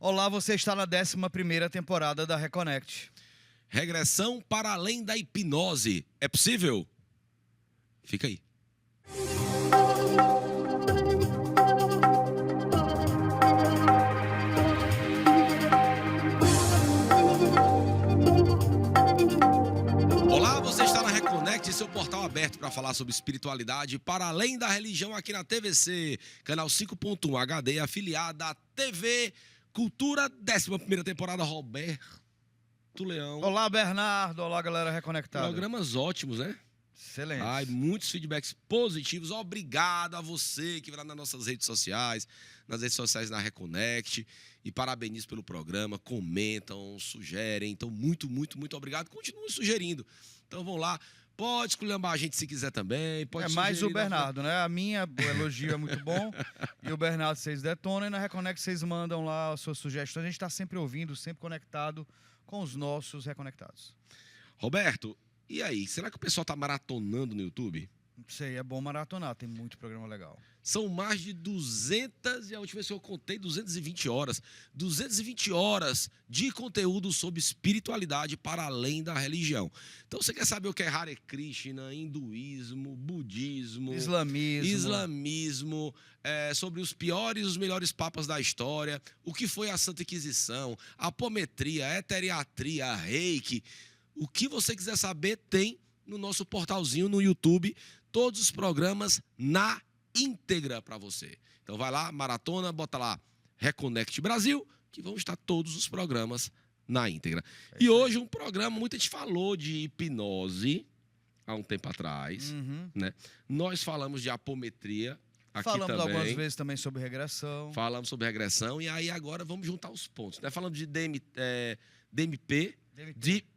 Olá, você está na 11ª temporada da Reconnect. Regressão para além da hipnose. É possível? Fica aí. Olá, você está na Reconnect, seu portal aberto para falar sobre espiritualidade para além da religião aqui na TVC, canal 5.1 HD, afiliada à TV Cultura, 11ª temporada, Roberto Leão. Olá, Bernardo. Olá, galera reconectada. Programas ótimos, né? Excelente. Ai, muitos feedbacks positivos. Obrigado a você que vai lá nas nossas redes sociais, nas redes sociais da Reconnect. E parabenizo pelo programa, comentam, sugerem. Então, muito obrigado. Continuem sugerindo. Então, vão lá. Pode esculhambar a gente se quiser também. Pode mais o Bernardo, né? O elogio é muito bom. E o Bernardo, vocês detonam. E na Reconnect, vocês mandam lá as suas sugestões. A gente está sempre ouvindo, sempre conectado com os nossos reconectados. Roberto, e aí? Será que o pessoal está maratonando no YouTube? Não sei, é bom maratonar. Tem muito programa legal. São mais de 200, e a última vez que eu contei, 220 horas. 220 horas de conteúdo sobre espiritualidade para além da religião. Então, você quer saber o que é Hare Krishna, hinduísmo, budismo, islamismo, sobre os piores e os melhores papas da história, o que foi a Santa Inquisição, apometria, eteriatria, reiki. O que você quiser saber tem no nosso portalzinho no YouTube, todos os programas na íntegra para você. Então vai lá, maratona, bota lá Reconnect Brasil, que vão estar todos os programas na íntegra. E hoje um programa, muita gente falou de hipnose há um tempo atrás, né? Nós falamos de apometria aqui Falamos também. algumas vezes também sobre regressão. Falamos sobre regressão e aí agora vamos juntar os pontos, né? Falamos de DMP, Deep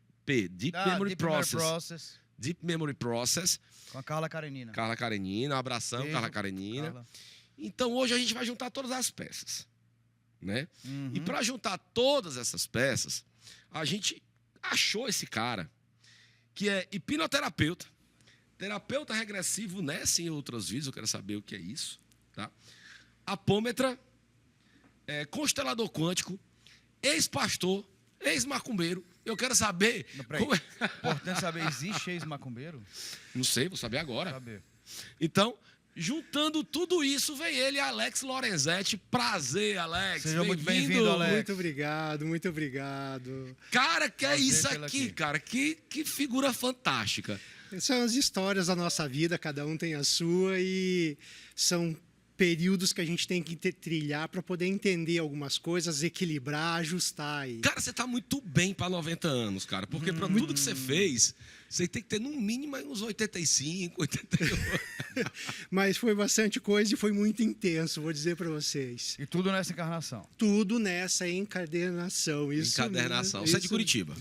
Memory Process. Deep Memory Process. Com a Carla Karenina. Carla Karenina, um abração, Beijo, Carla Karenina. Carla. Então hoje a gente vai juntar todas as peças, né? E para juntar todas essas peças, a gente achou esse cara, que é hipnoterapeuta, terapeuta regressivo, né? Sem outros vídeos, eu quero saber o que é isso, tá? Apômetra, constelador quântico, ex-pastor, ex-macumbeiro. Eu quero saber... Como é importante saber, existe ex-macumbeiro? Não sei, vou saber agora. Saber. Então, juntando tudo isso, vem ele, Alex Lorenzetti. Prazer, Alex. Seja muito bem-vindo, Alex. Muito obrigado. Cara, que é isso tê-lo aqui, aqui. cara? Que figura fantástica. São as histórias da nossa vida, cada um tem a sua e são períodos que a gente tem que trilhar para poder entender algumas coisas, equilibrar, ajustar. Cara, você tá muito bem para 90 anos, cara. Porque para tudo que você fez, você tem que ter no mínimo aí uns 85, 88. Mas foi bastante coisa e foi muito intenso, vou dizer para vocês. E tudo nessa encarnação. Tudo nessa encadernação. Encadernação. Mesmo, Você é de Curitiba?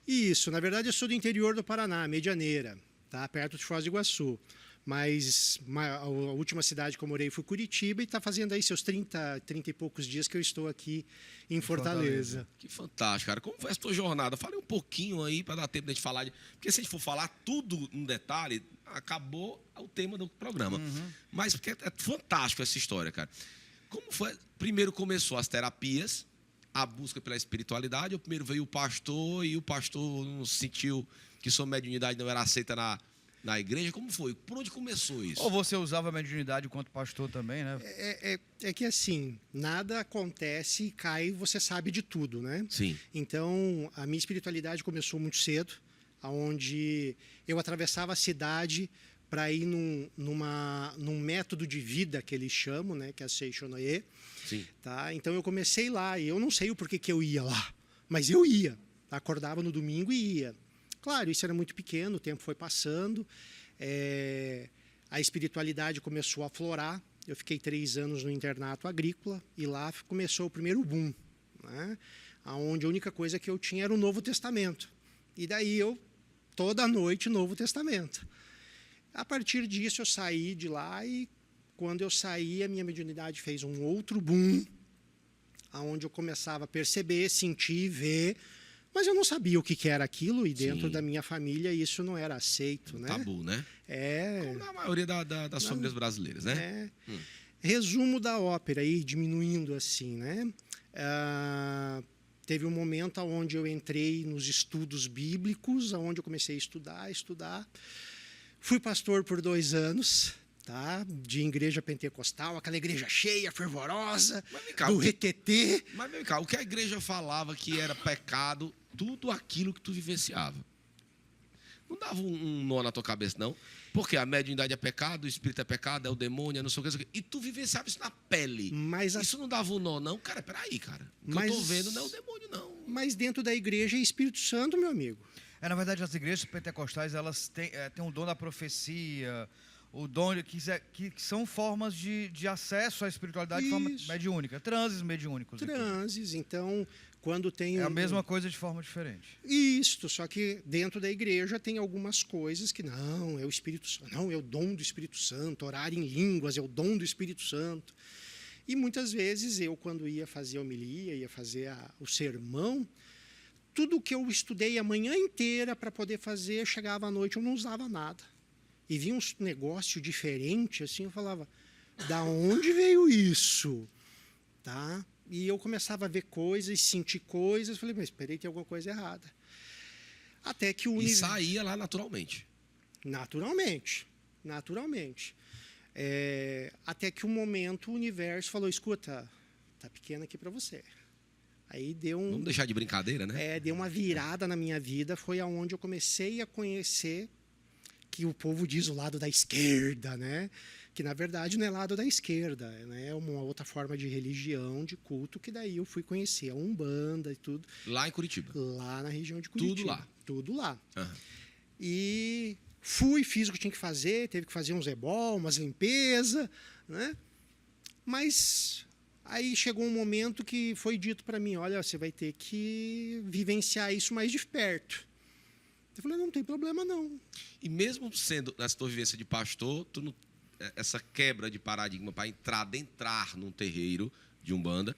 Isso. Na verdade, eu sou do interior do Paraná, Medianeira, tá? Perto de Foz do Iguaçu. Mas a última cidade que eu morei foi Curitiba e está fazendo aí seus 30 e poucos dias que eu estou aqui em Fortaleza. Que fantástico, cara. Como foi a sua jornada? Fale um pouquinho aí para dar tempo de a gente falar. Porque se a gente for falar tudo no detalhe, acabou o tema do programa. Mas porque é fantástico essa história, cara. Como foi? Primeiro começou as terapias, a busca pela espiritualidade. Primeiro veio o pastor e o pastor não sentiu que sua mediunidade não era aceita na igreja. Como foi? Por onde começou isso? Ou você usava a mediunidade enquanto pastor também, né? É que assim, nada acontece e cai, você sabe de tudo, né? Sim. Então, a minha espiritualidade começou muito cedo, onde eu atravessava a cidade para ir num método de vida que eles chamam, né? Que é a Seishonoye. Sim. Tá? Então, eu comecei lá e eu não sei o porquê que eu ia lá, mas eu ia. Acordava no domingo e ia. Claro, isso era muito pequeno, o tempo foi passando, a espiritualidade começou a aflorar. Eu fiquei 3 anos no internato agrícola e lá começou o primeiro boom, né? Onde a única coisa que eu tinha era o Novo Testamento. E daí toda noite, Novo Testamento. A partir disso, eu saí de lá e quando eu saí, a minha mediunidade fez um outro boom, onde eu começava a perceber, sentir, ver. Mas eu não sabia o que era aquilo e dentro da minha família isso não era aceito, né? Tabu, né? É. Como na maioria das famílias brasileiras, né? Resumo da ópera aí, diminuindo assim, né? teve um momento onde eu entrei nos estudos bíblicos, onde eu comecei a estudar. Fui pastor por 2 anos, tá? De igreja pentecostal, aquela igreja cheia, fervorosa, do retetê. Mas vem cá, o que a igreja falava que era pecado, tudo aquilo que tu vivenciava. Não dava um nó na tua cabeça, não? Porque a mediunidade é pecado, o espírito é pecado, é o demônio, é não sei o que, não sei o que. E tu vivenciava isso na pele. Mas isso não dava um nó, não? Cara, peraí, cara. O que eu tô vendo não é o demônio, não. Mas dentro da igreja é Espírito Santo, meu amigo. Na verdade, as igrejas pentecostais, elas têm um dom da profecia, o dom que são formas de acesso à espiritualidade de forma mediúnica. Transes mediúnicos. Transes, então, quando tem... É a mesma coisa de forma diferente. Isso, só que dentro da igreja tem algumas coisas que não, é o Espírito Santo, não, é o dom do Espírito Santo, orar em línguas é o dom do Espírito Santo. E muitas vezes eu, quando ia fazer a homilia, ia fazer o sermão, tudo que eu estudei a manhã inteira para poder fazer, chegava à noite, eu não usava nada. E vinha um negócio diferente, assim, eu falava, da onde veio isso? Tá? E eu começava a ver coisas, sentir coisas, falei, mas esperei, tem alguma coisa errada. Até que o E saía lá naturalmente. Naturalmente. Até que um momento o universo falou, escuta, tá pequeno aqui para você. Aí deu Vamos deixar de brincadeira, né? Deu uma virada na minha vida, foi aonde eu comecei a conhecer que o povo diz o lado da esquerda, né? Que na verdade não é lado da esquerda, né? É uma outra forma de religião, de culto, que daí eu fui conhecer a Umbanda e tudo. Lá em Curitiba? Lá na região de Curitiba. Tudo lá? Tudo lá. Uhum. E fiz o que tinha que fazer, teve que fazer uns ebol, umas limpeza, né? Mas aí chegou um momento que foi dito para mim, olha, você vai ter que vivenciar isso mais de perto. Eu falei, não tem problema não. E mesmo sendo nessa tua vivência de pastor, essa quebra de paradigma para entrar num terreiro de Umbanda,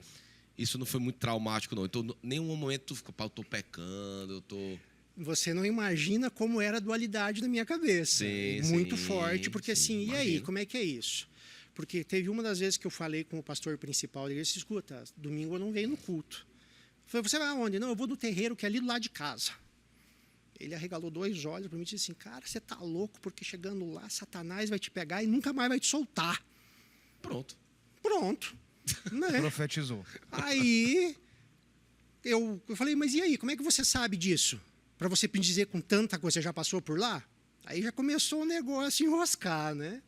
isso não foi muito traumático, não. Então, em nenhum momento tu ficou, eu tô pecando, eu tô... Você não imagina como era a dualidade na minha cabeça. Muito forte, porque assim, e aí, como é que é isso? Porque teve uma das vezes que eu falei com o pastor principal, ele disse, escuta, domingo eu não venho no culto. Eu falei, você vai aonde? Não, eu vou no terreiro que é ali do lado de casa. Ele arregalou 2 olhos para mim e disse assim, cara, você tá louco, porque chegando lá, Satanás vai te pegar e nunca mais vai te soltar. Pronto. Né? Profetizou. Aí, eu falei, mas e aí, como é que você sabe disso? Para você me dizer com tanta coisa, você já passou por lá? Aí já começou o negócio a enroscar, né?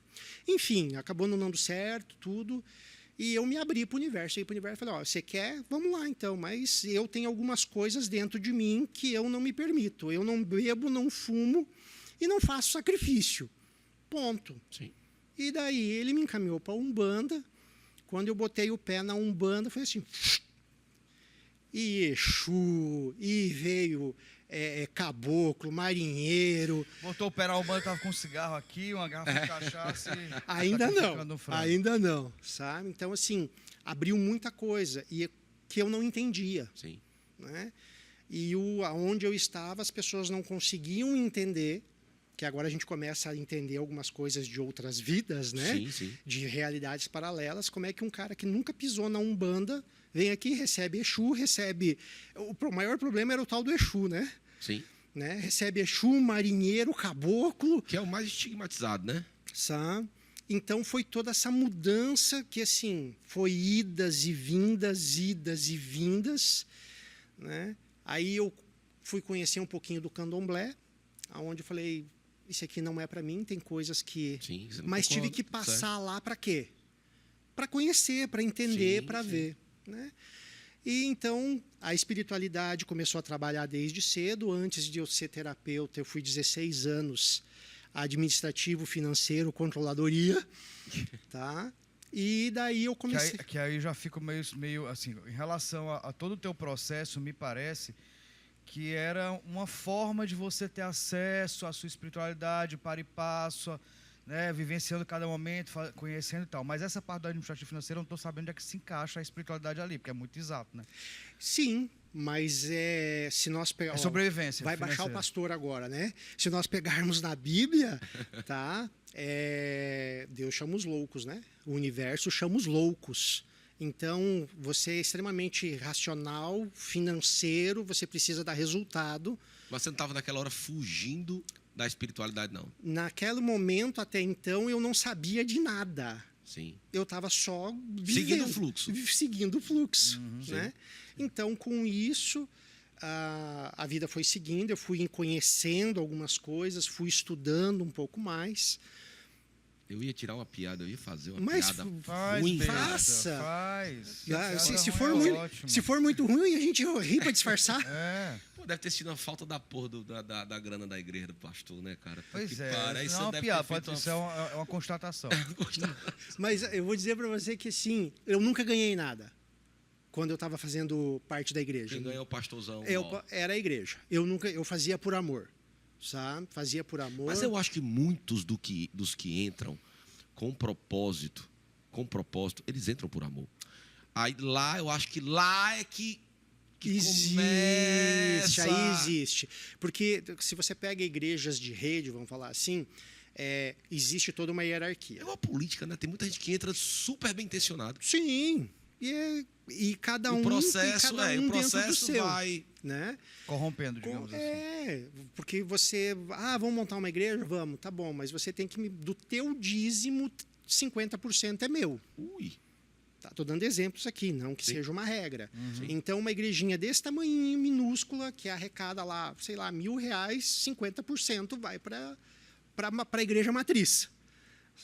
Enfim, acabou não dando certo, tudo. E eu me abri para o universo. Aí para o universo falei, ó, você quer? Vamos lá então. Mas eu tenho algumas coisas dentro de mim que eu não me permito. Eu não bebo, não fumo e não faço sacrifício. Ponto. Sim. E daí ele me encaminhou para a Umbanda. Quando eu botei o pé na Umbanda, foi assim... E Exu, e veio... caboclo, marinheiro. Botou o pé na Umbanda, tava com um cigarro aqui, uma garrafa de cachaça e... Ainda não, sabe? Então, assim, abriu muita coisa e que eu não entendia. Sim. Né? E aonde eu estava, as pessoas não conseguiam entender, que agora a gente começa a entender algumas coisas de outras vidas, né? Sim. De realidades paralelas, como é que um cara que nunca pisou na Umbanda vem aqui, recebe Exu, recebe... O maior problema era o tal do Exu, né? Sim. Né? Recebe Exu, marinheiro, caboclo. Que é o mais estigmatizado, né? Sabe? Então, foi toda essa mudança que, assim, foi idas e vindas, né? Aí eu fui conhecer um pouquinho do candomblé, onde eu falei, isso aqui não é para mim, tem coisas que... Sim, você não mas concorda, tive que passar certo. lá para quê? Para conhecer, para entender, para ver. Né? E então a espiritualidade começou a trabalhar desde cedo. Antes de eu ser terapeuta, eu fui 16 anos administrativo, financeiro, controladoria, tá? E daí eu comecei... Que aí já fico meio assim, em relação a todo o teu processo, me parece que era uma forma de você ter acesso à sua espiritualidade, para e passo, né, vivenciando cada momento, conhecendo e tal. Mas essa parte do administrativo financeiro, eu não estou sabendo onde é que se encaixa a espiritualidade ali, porque é muito exato, né? Sim, mas se nós pegarmos... É sobrevivência vai financeira. baixar o pastor agora, né? Se nós pegarmos na Bíblia, tá? Deus chama os loucos, né? O universo chama os loucos. Então, você é extremamente racional, financeiro, você precisa dar resultado. Mas você não estava naquela hora fugindo da espiritualidade, não? Naquele momento, até então, eu não sabia de nada. Sim. Eu estava só vivendo, Seguindo o fluxo. Seguindo o fluxo, né? Sim. Então, com isso, a vida foi seguindo, eu fui conhecendo algumas coisas, fui estudando um pouco mais. Eu ia tirar uma piada, eu ia fazer uma Mas piada Faz, ruim. Beata, Faça. Faz. Ah, Piada se ruim for é muito, ótimo. se for muito ruim, a gente ri para disfarçar. É, Pô, deve ter sido uma falta da porra da grana da igreja do pastor, né, cara? pois Que é. para, isso Não é uma deve piada, ter feito isso é uma constatação. Mas eu vou dizer para você que, assim, eu nunca ganhei nada quando eu estava fazendo parte da igreja. Quem ganhou é o pastorzão. Era a igreja. Eu fazia por amor, sabe? Fazia por amor. Mas eu acho que muitos dos que entram com propósito, eles entram por amor. Aí lá, eu acho que lá é que Existe, começa. aí existe. Porque se você pega igrejas de rede, vamos falar assim, existe toda uma hierarquia. É uma política, né? Tem muita gente que entra super bem intencionado. Sim. E cada um O processo, tem cada um o dentro do processo seu, vai... né? Corrompendo, digamos assim. Porque você... vamos montar uma igreja? Vamos, tá bom. Mas você tem que... Do teu dízimo, 50% é meu. Ui. Estou dando exemplos aqui, não que Sim. seja uma regra. Sim. Então, uma igrejinha desse tamanhinho, minúscula, que arrecada lá, sei lá, R$1.000, 50% vai para a igreja matriz.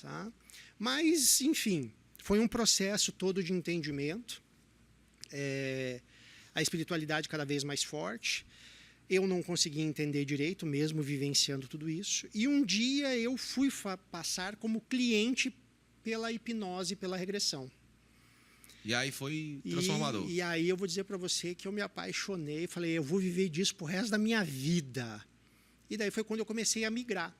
Tá? Mas, enfim, foi um processo todo de entendimento. A espiritualidade cada vez mais forte. Eu não conseguia entender direito, mesmo vivenciando tudo isso. E um dia eu fui passar como cliente pela hipnose, pela regressão. E aí foi transformador. E aí eu vou dizer para você que eu me apaixonei, falei, eu vou viver disso pro resto da minha vida. E daí foi quando eu comecei a migrar.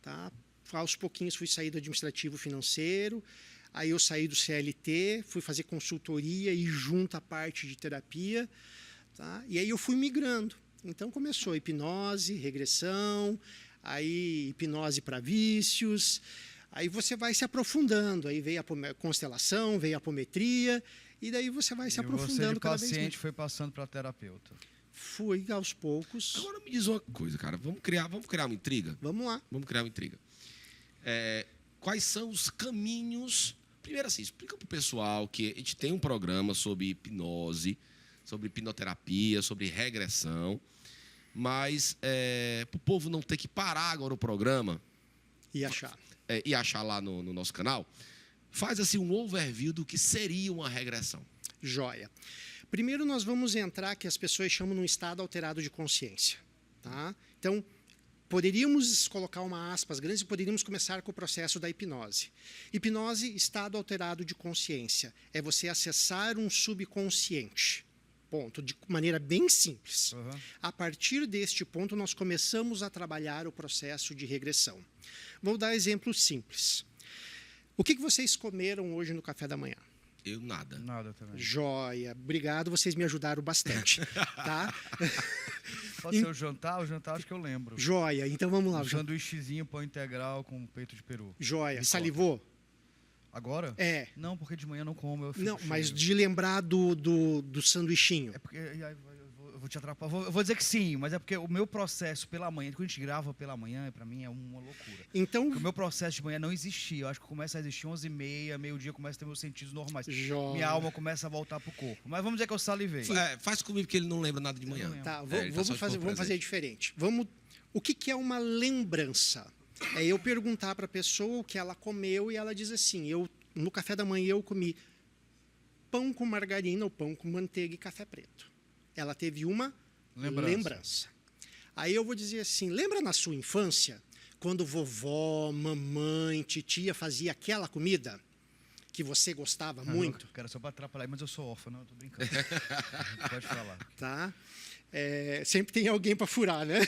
Tá? Aos pouquinhos fui sair do administrativo financeiro, aí eu saí do CLT, fui fazer consultoria e junto a parte de terapia. Tá? E aí eu fui migrando. Então começou hipnose, regressão, aí hipnose para vícios. Aí você vai se aprofundando, aí veio a constelação, veio a apometria, e daí você vai se aprofundando cada vez mais. Você de paciente foi passando para terapeuta. Fui aos poucos. Agora me diz uma coisa, cara. Vamos criar uma intriga? Vamos lá. Vamos criar uma intriga. Quais são os caminhos... Primeiro assim, explica para o pessoal que a gente tem um programa sobre hipnose, sobre hipnoterapia, sobre regressão, mas para o povo não ter que parar agora o programa... E achar. E achar lá no nosso canal, faz assim um overview do que seria uma regressão. Joia. Primeiro nós vamos entrar, que as pessoas chamam num estado alterado de consciência. Tá? Então, poderíamos colocar uma aspas grandes e poderíamos começar com o processo da hipnose. Hipnose, estado alterado de consciência. É você acessar um subconsciente. Ponto. De maneira bem simples. Uhum. A partir deste ponto, nós começamos a trabalhar o processo de regressão. Vou dar exemplos simples. O que vocês comeram hoje no café da manhã? Eu nada. Nada também. Joia. Obrigado, vocês me ajudaram bastante. Tá? Pode ser o jantar acho que eu lembro. Joia. Então vamos lá. Um sanduíchezinho, pão integral com peito de peru. Joia. Me Salivou? Agora? Não, porque de manhã eu não como. Eu fico não, cheio. mas de lembrar do sanduichinho. É porque eu vou te atrapalhar. Eu vou dizer que sim, mas é porque o meu processo pela manhã, quando a gente grava pela manhã, pra mim é uma loucura. Então, Porque o meu processo de manhã não existia. Eu acho que começa a existir 11h30, meio-dia, começa a ter meus sentidos normais. Joia. Minha alma começa a voltar pro corpo. Mas vamos dizer que eu salivei. Faz comigo que ele não lembra nada de manhã. Tá, Ele tá só de corpo vamos fazer presente. diferente. O que é uma lembrança? É eu perguntar para a pessoa o que ela comeu e ela diz assim, no café da manhã eu comi pão com margarina ou pão com manteiga e café preto. Ela teve uma lembrança. Aí eu vou dizer assim, lembra na sua infância, quando vovó, mamãe, titia fazia aquela comida que você gostava muito? Cara, só para atrapalhar, mas eu sou órfão, não, eu tô brincando. Pode falar. Tá? Sempre tem alguém para furar, né?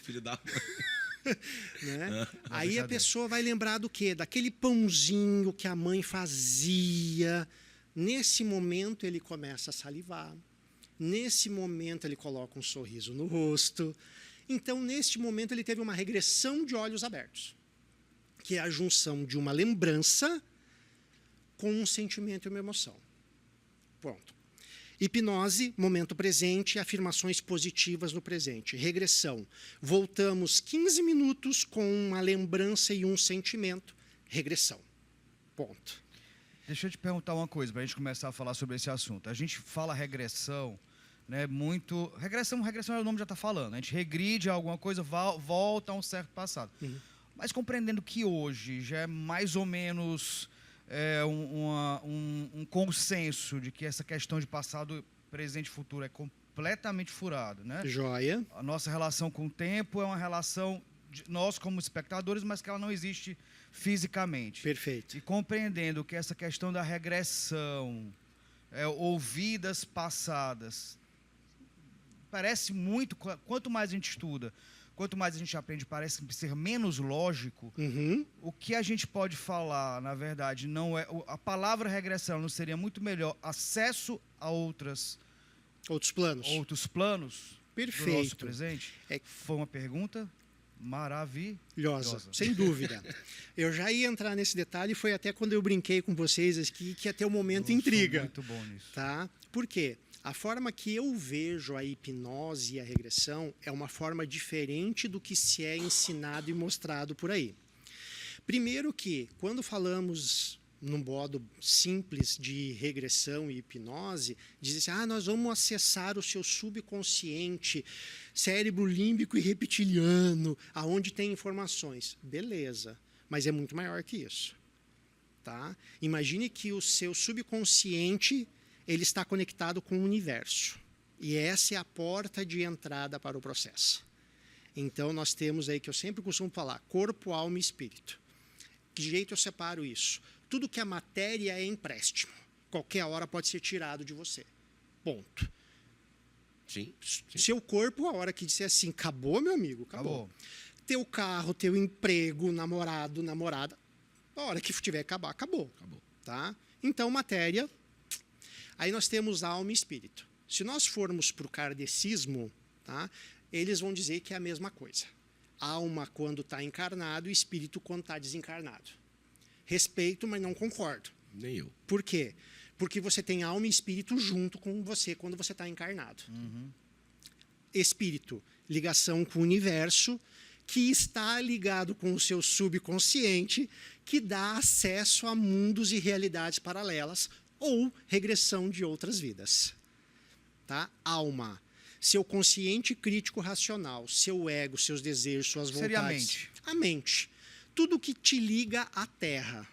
Filho da... Né? Aí a pessoa vai lembrar do quê? Daquele pãozinho que a mãe fazia. Nesse momento ele começa a salivar. Nesse momento ele coloca um sorriso no rosto. Então, neste momento, ele teve uma regressão de olhos abertos, que é a junção de uma lembrança com um sentimento e uma emoção. Pronto. Hipnose, momento presente, afirmações positivas no presente. Regressão, voltamos 15 minutos com uma lembrança e um sentimento. Regressão. Ponto. Deixa eu te perguntar uma coisa, para a gente começar a falar sobre esse assunto. A gente fala regressão, né, muito... Regressão é o nome já está falando. A gente regride alguma coisa, volta a um certo passado. Uhum. Mas compreendendo que hoje já é mais ou menos um consenso de que essa questão de passado, presente e futuro é completamente furado, né? Joia. A nossa relação com o tempo é uma relação de nós como espectadores, mas que ela não existe fisicamente. Perfeito. E compreendendo que essa questão da regressão, ouvidas passadas, parece muito, quanto mais a gente estuda, quanto mais a gente aprende, parece ser menos lógico. Uhum. O que a gente pode falar, na verdade, não é... A palavra regressão não seria muito melhor acesso a outros planos Perfeito. do nosso presente? É... Foi uma pergunta maravilhosa. Sem dúvida. Eu já ia entrar nesse detalhe, foi até quando eu brinquei com vocês aqui, que ia ter o momento intriga. Muito bom nisso. Tá? Por quê? A forma que eu vejo a hipnose e a regressão é uma forma diferente do que se é ensinado e mostrado por aí. Primeiro que, quando falamos num modo simples de regressão e hipnose, diz assim, nós vamos acessar o seu subconsciente, cérebro límbico e reptiliano, aonde tem informações. Beleza, mas é muito maior que isso. Tá? Imagine que o seu subconsciente... ele está conectado com o universo. E essa é a porta de entrada para o processo. Então, nós temos aí, que eu sempre costumo falar, corpo, alma e espírito. Que jeito eu separo isso? Tudo que é matéria é empréstimo. Qualquer hora pode ser tirado de você. Ponto. Sim. Seu corpo, a hora que disser assim, acabou, meu amigo, acabou. Teu carro, teu emprego, namorado, namorada, a hora que tiver que acabar, acabou. Tá? Então, matéria... Aí nós temos alma e espírito. Se nós formos para o kardecismo, tá, eles vão dizer que é a mesma coisa. Alma quando está encarnado e espírito quando está desencarnado. Respeito, mas não concordo. Nem eu. Por quê? Porque você tem alma e espírito junto com você quando você está encarnado. Uhum. Espírito, ligação com o universo, que está ligado com o seu subconsciente, que dá acesso a mundos e realidades paralelas, ou regressão de outras vidas. Tá? Alma, seu consciente crítico racional, seu ego, seus desejos, suas vontades. Seria a mente. A mente. Tudo que te liga à Terra.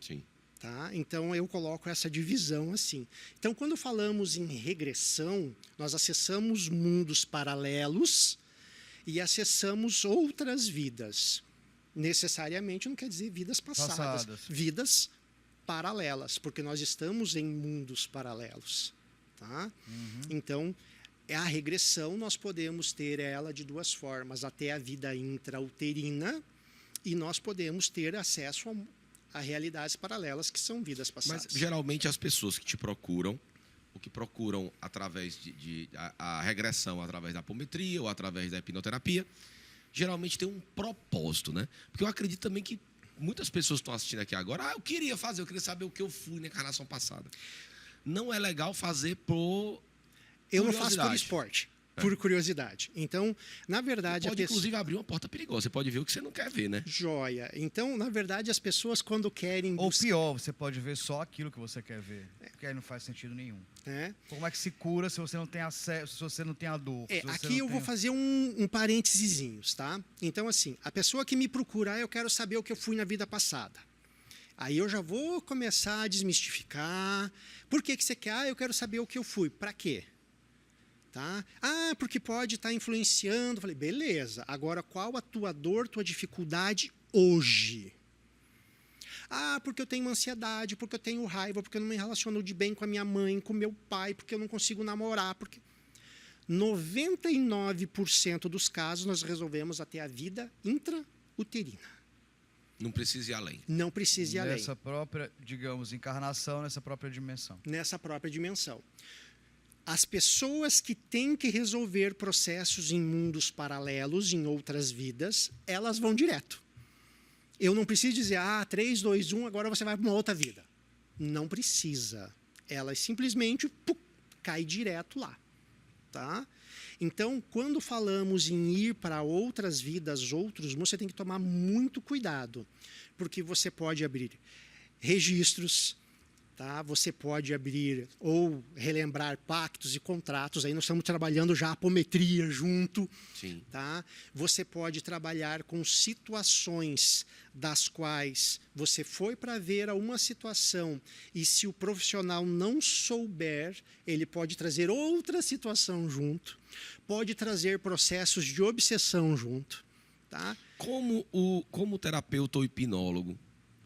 Sim. Tá? Então, eu coloco essa divisão assim. Então, quando falamos em regressão, nós acessamos mundos paralelos e acessamos outras vidas. Necessariamente não quer dizer vidas passadas. Vidas paralelas, porque nós estamos em mundos paralelos. Tá? Uhum. Então, a regressão, nós podemos ter ela de duas formas, até a vida intrauterina, e nós podemos ter acesso a realidades paralelas, que são vidas passadas. Mas, geralmente, as pessoas que te procuram, ou que procuram através a regressão através da apometria ou através da hipnoterapia, geralmente tem um propósito, né? Porque eu acredito também que muitas pessoas estão assistindo aqui agora, eu queria saber o que eu fui na encarnação passada. Não é legal fazer por eu não faço por esporte, por curiosidade. Então, na verdade... Você pode, inclusive, abrir uma porta perigosa. Você pode ver o que você não quer ver, né? Joia. Então, na verdade, as pessoas, quando querem... Ou pior, você pode ver só aquilo que você quer ver. Porque aí não faz sentido nenhum. Como é que se cura se você não tem acesso, se você não tem a dor? Aqui eu vou fazer um parênteses, tá? Então, assim, a pessoa que me procura, eu quero saber o que eu fui na vida passada. Aí eu já vou começar a desmistificar. Por que você quer? Eu quero saber o que eu fui. Para quê? Tá? Porque pode estar influenciando. Falei, beleza. Agora, qual a tua dor, tua dificuldade hoje? Porque eu tenho ansiedade, porque eu tenho raiva, porque eu não me relaciono de bem com a minha mãe, com meu pai, porque eu não consigo namorar. Porque 99% dos casos nós resolvemos até a vida intrauterina. Não precisa ir além. Não precisa ir além. Nessa própria, digamos, encarnação, nessa própria dimensão. Nessa própria dimensão. As pessoas que têm que resolver processos em mundos paralelos, em outras vidas, elas vão direto. Eu não preciso dizer, 3, 2, 1, agora você vai para uma outra vida. Não precisa. Ela simplesmente cai direto lá. Tá? Então, quando falamos em ir para outras vidas, outros mundos, você tem que tomar muito cuidado, porque você pode abrir registros, tá? Você pode abrir ou relembrar pactos e contratos, aí nós estamos trabalhando já a apometria junto. Sim. Tá? Você pode trabalhar com situações das quais você foi para ver uma situação e se o profissional não souber, ele pode trazer outra situação junto, pode trazer processos de obsessão junto. Tá? Como o terapeuta ou hipnólogo,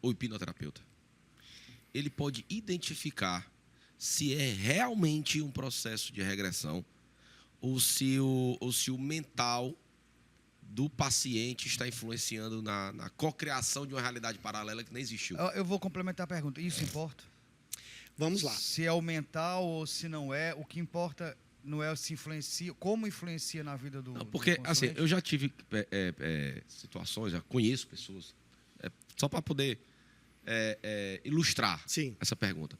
ou hipnoterapeuta, ele pode identificar se é realmente um processo de regressão ou se o mental do paciente está influenciando na cocriação de uma realidade paralela que nem existiu. Eu vou complementar a pergunta. Isso importa? Vamos lá. Se é o mental ou se não é, o que importa não é se influencia, como influencia na vida do Não, porque, do assim, consulente? eu já tive situações, já conheço pessoas, só para poder ilustrar Sim. essa pergunta,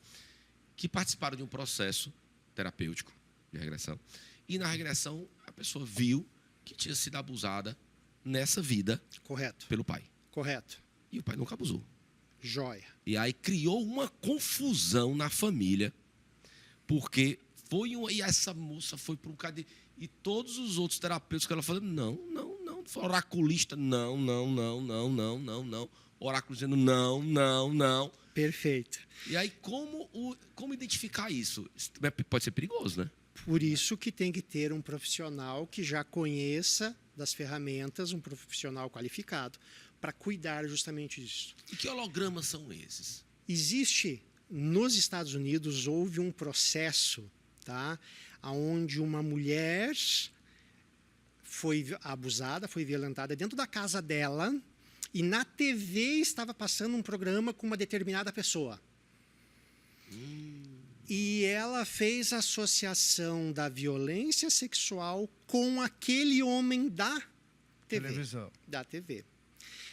que participaram de um processo terapêutico de regressão. E na regressão, a pessoa viu que tinha sido abusada nessa vida Correto. pelo pai. Correto. E o pai nunca abusou. Joia. E aí criou uma confusão na família, porque e essa moça foi para um cadê? E todos os outros terapeutas que ela falou, não. Oraculista, não. Oráculo dizendo não. Perfeito. E aí, como identificar isso? Isso pode ser perigoso, né? Por isso que tem que ter um profissional que já conheça das ferramentas, um profissional qualificado, para cuidar justamente disso. E que hologramas são esses? Existe, nos Estados Unidos, houve um processo, tá, onde uma mulher foi abusada, foi violentada dentro da casa dela e na TV estava passando um programa com uma determinada pessoa. E ela fez a associação da violência sexual com aquele homem da TV. Televisão. Da TV.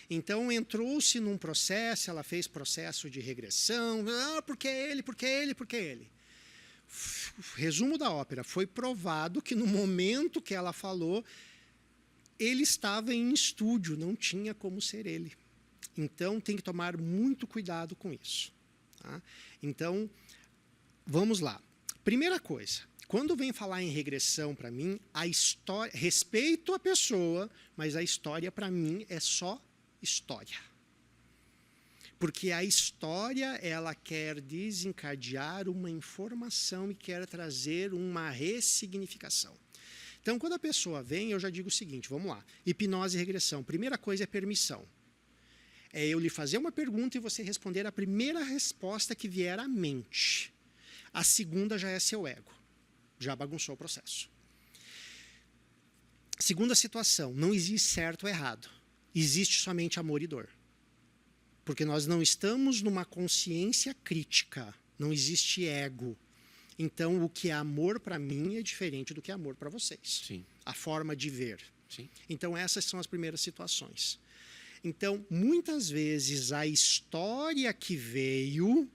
Então, entrou-se num processo, ela fez processo de regressão. Porque ele. Resumo da ópera. Foi provado que no momento que ela falou, ele estava em estúdio, não tinha como ser ele. Então, tem que tomar muito cuidado com isso. Tá? Então, vamos lá. Primeira coisa, quando vem falar em regressão para mim, a história, respeito a pessoa, mas a história para mim é só história. Porque a história, ela quer desencadear uma informação e quer trazer uma ressignificação. Então, quando a pessoa vem, eu já digo o seguinte, vamos lá. Hipnose e regressão. Primeira coisa é permissão. É eu lhe fazer uma pergunta e você responder a primeira resposta que vier à mente. A segunda já é seu ego. Já bagunçou o processo. Segunda situação, não existe certo ou errado. Existe somente amor e dor. Porque nós não estamos numa consciência crítica. Não existe ego. Então, o que é amor para mim é diferente do que é amor para vocês. Sim. A forma de ver. Sim. Então, essas são as primeiras situações. Então, muitas vezes, a história que veio,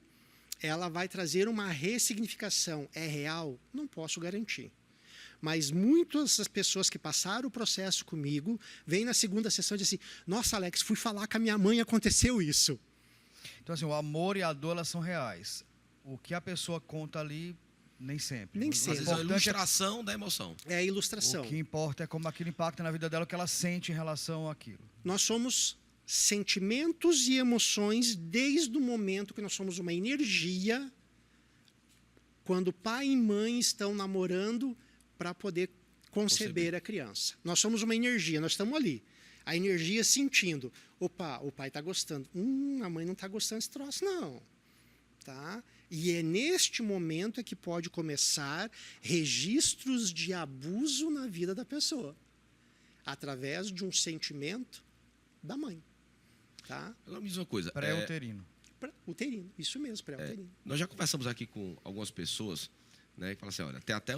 ela vai trazer uma ressignificação. É real? Não posso garantir. Mas muitas das pessoas que passaram o processo comigo, vêm na segunda sessão e dizem assim, nossa, Alex, fui falar com a minha mãe e aconteceu isso. Então, assim, o amor e a dor, elas são reais. O que a pessoa conta ali, nem sempre. Nem O sempre. Às vezes é a importante ilustração da emoção. É a ilustração. O que importa é como aquilo impacta na vida dela, o que ela sente em relação àquilo. Nós somos sentimentos e emoções desde o momento que nós somos uma energia, quando pai e mãe estão namorando para poder conceber a criança. Nós somos uma energia, nós estamos ali. A energia sentindo. Opa, o pai está gostando. A mãe não está gostando desse troço, não. Tá? E é neste momento que pode começar registros de abuso na vida da pessoa, através de um sentimento da mãe. Tá? Agora me diz uma coisa. Pré-uterino. Uterino, isso mesmo, pré-uterino. Nós já conversamos aqui com algumas pessoas, né, que falam assim, olha, tem até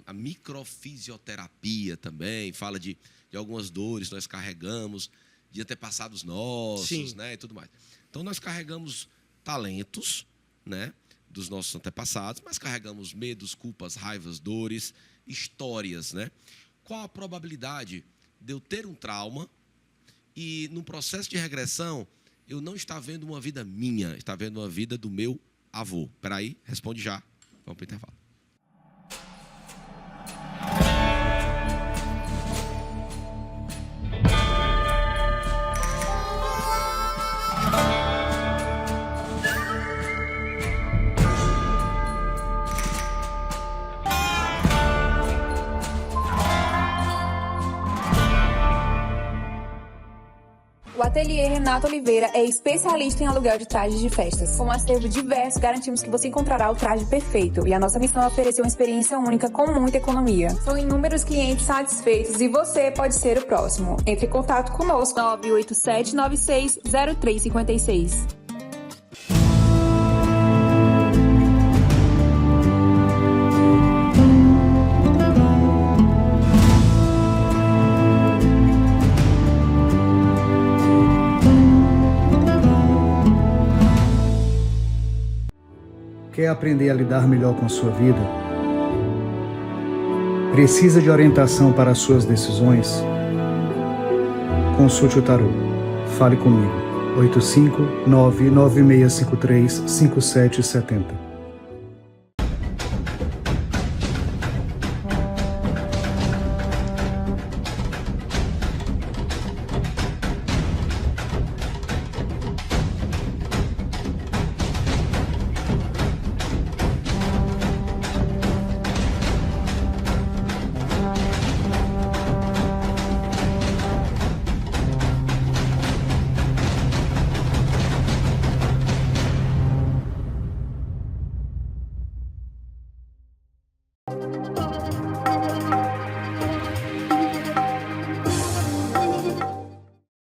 a microfisioterapia também, fala de algumas dores que nós carregamos, de antepassados nossos, Sim. né, e tudo mais. Então, nós carregamos talentos, né, dos nossos antepassados, mas carregamos medos, culpas, raivas, dores, histórias, né? Qual a probabilidade de eu ter um trauma e, num processo de regressão, eu não estar vendo uma vida minha, estar vendo uma vida do meu avô? Espera aí, responde já. Vamos para o intervalo. O Ateliê Renato Oliveira é especialista em aluguel de trajes de festas. Com um acervo diverso, garantimos que você encontrará o traje perfeito. E a nossa missão é oferecer uma experiência única com muita economia. São inúmeros clientes satisfeitos e você pode ser o próximo. Entre em contato conosco 987960356. Quer aprender a lidar melhor com a sua vida? Precisa de orientação para as suas decisões? Consulte o tarô. Fale comigo. 859-9653-5770.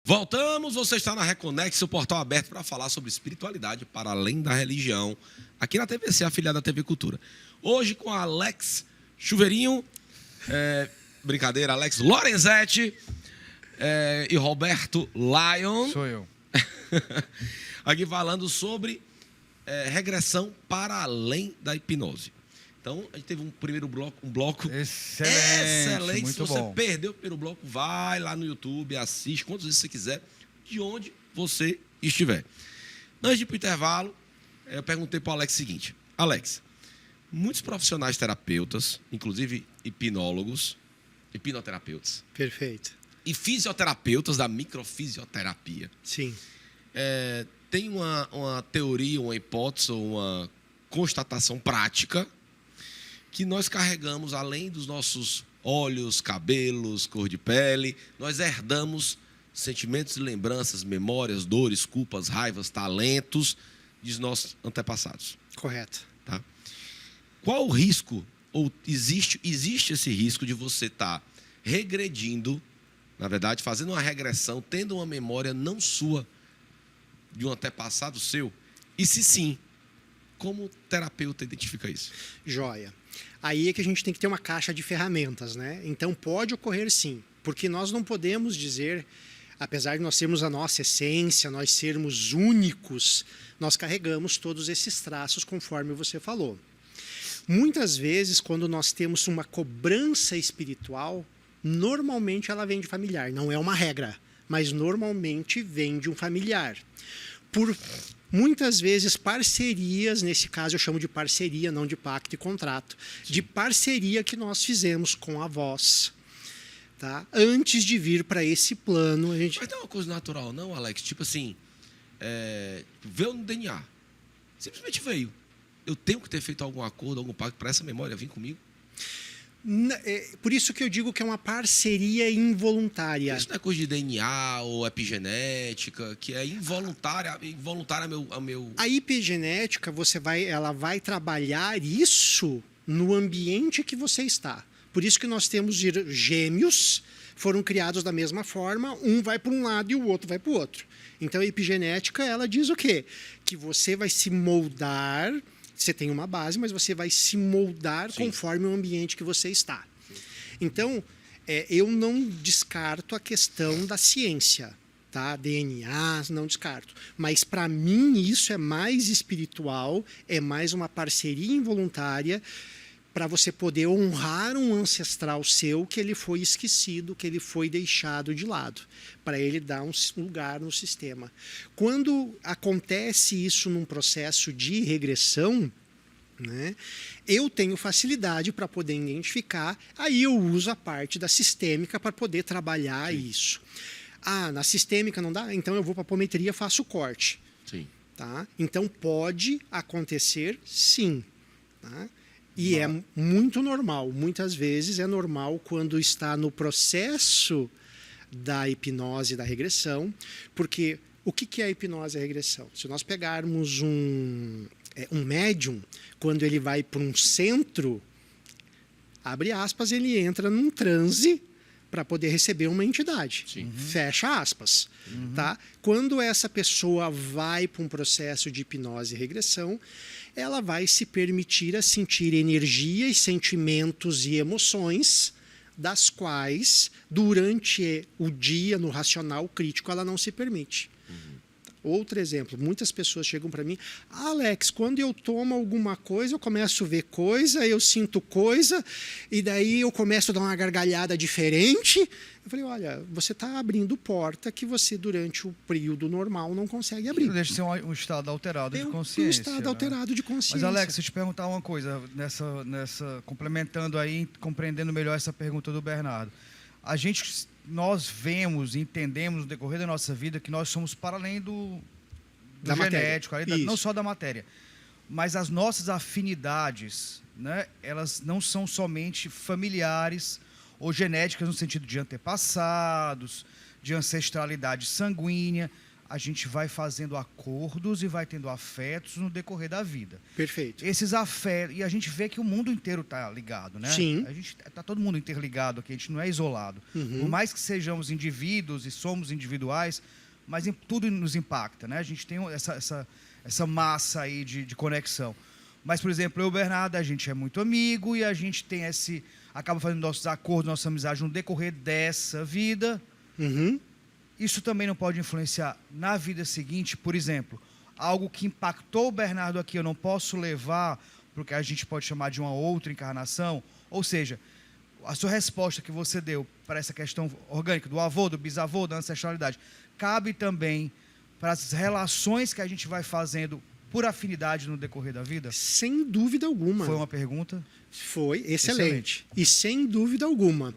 Voltamos, você está na Reconex, o portal aberto para falar sobre espiritualidade para além da religião, aqui na TVC, afiliada da TV Cultura. Hoje com a Alex Chuveirinho, brincadeira, Alex Lorenzetti e Roberto Lion. Sou eu. Aqui falando sobre regressão para além da hipnose. Então, a gente teve um primeiro bloco, excelente. Muito Se você bom. perdeu o primeiro bloco, vai lá no YouTube, assiste quantas vezes você quiser, de onde você estiver. Antes de ir para o intervalo, eu perguntei para o Alex o seguinte: Alex, muitos profissionais terapeutas, inclusive hipnólogos, hipnoterapeutas, Perfeito. e fisioterapeutas da microfisioterapia, Sim. tem uma teoria, uma hipótese, uma constatação prática que nós carregamos, além dos nossos olhos, cabelos, cor de pele, nós herdamos sentimentos e lembranças, memórias, dores, culpas, raivas, talentos dos nossos antepassados. Correto. Tá? Qual o risco, ou existe esse risco de você estar regredindo, na verdade, fazendo uma regressão, tendo uma memória não sua, de um antepassado seu? E se sim, como o terapeuta identifica isso? Joia. Aí é que a gente tem que ter uma caixa de ferramentas, né? Então pode ocorrer sim, porque nós não podemos dizer, apesar de nós termos a nossa essência, nós sermos únicos, nós carregamos todos esses traços conforme você falou. Muitas vezes, quando nós temos uma cobrança espiritual, normalmente ela vem de familiar, não é uma regra, mas normalmente vem de um familiar. Por muitas vezes parcerias, nesse caso eu chamo de parceria, não de pacto e contrato, de parceria que nós fizemos com avós, tá? Antes de vir para esse plano, a gente... Mas tem uma coisa natural, não, Alex? Tipo assim, veio no DNA, simplesmente veio. Eu tenho que ter feito algum acordo, algum pacto para essa memória vir comigo? Por isso que eu digo que é uma parceria involuntária. Isso não é coisa de DNA ou epigenética, que é involuntária ao meu... A epigenética, ela vai trabalhar isso no ambiente que você está. Por isso que nós temos gêmeos, foram criados da mesma forma, um vai para um lado e o outro vai para o outro. Então a epigenética, ela diz o quê? Que você vai se moldar... Você tem uma base, mas você vai se moldar Sim. conforme o ambiente que você está. Então, eu não descarto a questão da ciência, tá? DNA, não descarto. Mas para mim isso é mais espiritual, é mais uma parceria involuntária para você poder honrar um ancestral seu que ele foi esquecido, que ele foi deixado de lado, para ele dar um lugar no sistema. Quando acontece isso num processo de regressão, né, eu tenho facilidade para poder identificar, aí eu uso a parte da sistêmica para poder trabalhar Sim. isso. Ah, na sistêmica não dá? Então eu vou para a apometria e faço o corte. Sim. Tá? Então pode acontecer sim. Tá? E é muito normal. Muitas vezes é normal quando está no processo da hipnose da regressão, porque o que é a hipnose e a regressão? Se nós pegarmos um médium, quando ele vai para um centro, abre aspas, ele entra num transe para poder receber uma entidade. Sim. Fecha aspas. Tá? Quando essa pessoa vai para um processo de hipnose e regressão, ela vai se permitir a sentir energias, sentimentos e emoções das quais, durante o dia, no racional crítico, ela não se permite. Outro exemplo, muitas pessoas chegam para mim, Alex, quando eu tomo alguma coisa, eu começo a ver coisa, eu sinto coisa, e daí eu começo a dar uma gargalhada diferente. Eu falei, olha, você está abrindo porta que você, durante o período normal, não consegue abrir. Deixa de ser um estado alterado de consciência. Um estado alterado de consciência. Mas, Alex, deixa eu te perguntar uma coisa, complementando aí, compreendendo melhor essa pergunta do Bernardo. Nós vemos e entendemos no decorrer da nossa vida que nós somos para além do genético, não só da matéria, mas as nossas afinidades, né, elas não são somente familiares ou genéticas no sentido de antepassados, de ancestralidade sanguínea. A gente vai fazendo acordos e vai tendo afetos no decorrer da vida. Perfeito. Esses afetos, e a gente vê que o mundo inteiro está ligado, né? Sim. A gente está todo mundo interligado aqui, a gente não é isolado. Por mais que sejamos indivíduos e somos individuais, mas tudo nos impacta, né? A gente tem essa massa aí de conexão. Mas, por exemplo, eu e o Bernardo, a gente é muito amigo e a gente tem acaba fazendo nossos acordos, nossa amizade no decorrer dessa vida. Isso também não pode influenciar na vida seguinte, por exemplo, algo que impactou o Bernardo aqui, eu não posso levar porque a gente pode chamar de uma outra encarnação. Ou seja, a sua resposta que você deu para essa questão orgânica do avô, do bisavô, da ancestralidade, cabe também para as relações que a gente vai fazendo por afinidade no decorrer da vida? Sem dúvida alguma. Foi uma pergunta? Foi excelente. E sem dúvida alguma.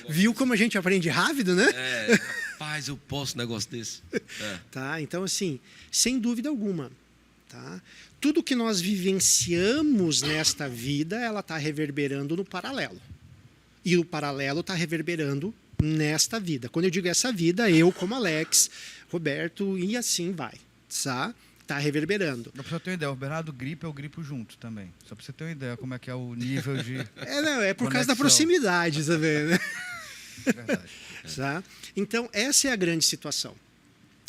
Viu como a gente aprende rápido, né? Rapaz, eu posso um negócio desse. Tá? Então, assim, sem dúvida alguma. Tá? Tudo que nós vivenciamos nesta vida, ela está reverberando no paralelo. E o paralelo está reverberando nesta vida. Quando eu digo essa vida, eu como Alex, Roberto, e assim vai. Tá? Está reverberando. Para você ter uma ideia, o Bernardo gripa, eu gripo junto também. Só para você ter uma ideia como é que é o nível de é por causa da proximidade também, né? Verdade. Tá? Então, essa é a grande situação.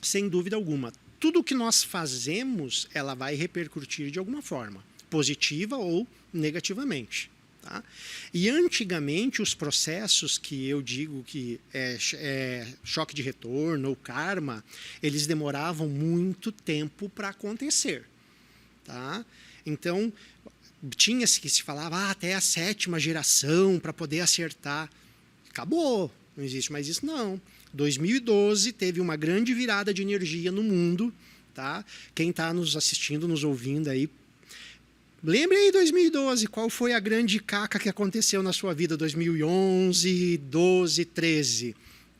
Sem dúvida alguma. Tudo que nós fazemos, ela vai repercutir de alguma forma, positiva ou negativamente. Tá? E antigamente, os processos que eu digo que é choque de retorno ou karma, eles demoravam muito tempo para acontecer. Tá? Então, tinha-se que se falava até a 7ª geração para poder acertar. Acabou, não existe mais isso não. 2012 teve uma grande virada de energia no mundo. Tá? Quem está nos assistindo, nos ouvindo aí, lembre aí 2012, qual foi a grande caca que aconteceu na sua vida, 2011, 12, 13,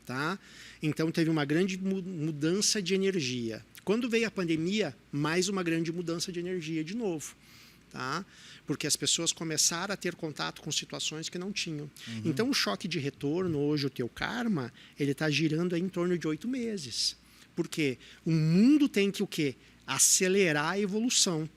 tá? Então teve uma grande mudança de energia. Quando veio a pandemia, mais uma grande mudança de energia de novo, tá? Porque as pessoas começaram a ter contato com situações que não tinham. Então o choque de retorno, hoje o teu karma, ele está girando aí em torno de 8 meses. Porque o mundo tem que o quê? Acelerar a evolução.